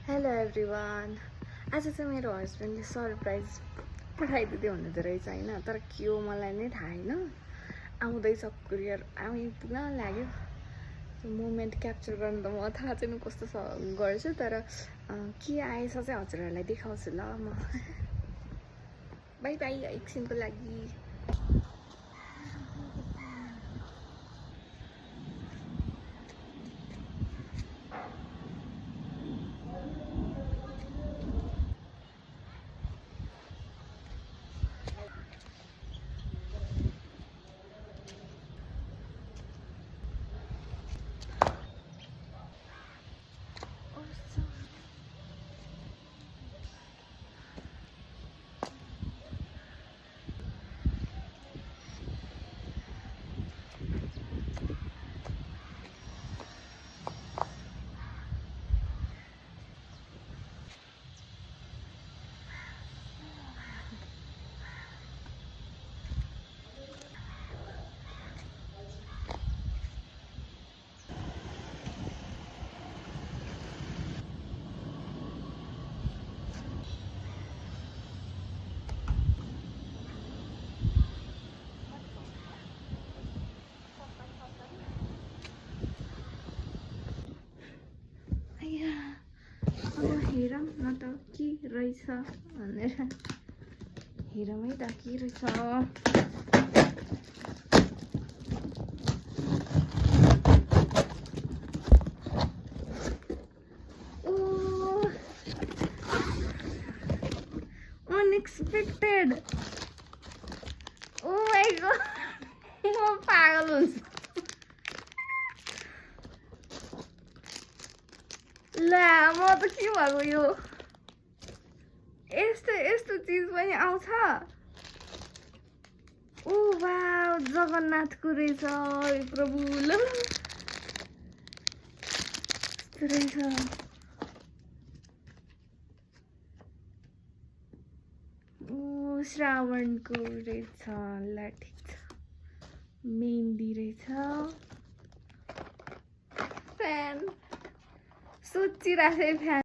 Hello everyone. आज चाहिँ मेरो हस्बेन्डले सरप्राइज पठाइदिँदै हुनुहुँदो रहेछ होइन, तर के हो मलाई नै थाहा होइन। आउँदैछ कुरियर, आइपुग्न लाग्यो। त्यो मोमेन्ट क्याप्चर गर्नु त म थाहा छैन कस्तो गर्छु, तर के आएछ चाहिँ हजुरहरूलाई देखाउँछु ल म। बाई बाई एकछिनको लागि। हेरौँ न त के रहेछ भनेर, हेरौँ है त के रहेछ। अनएक्सपेक्टेड। ओ माय गॉड, म पागल हुन्छु। ला म त के भएको यो, यस्तो चिज पनि आउँछ। ओ वाउ, जगन्नाथको रहेछ। प्रभु ल यस्तो रहेछ। ओ श्रावणको रहेछ। ल ठिक छ। मेहन्दी रहेछ। फ्यान सोचिरहेको फ्यान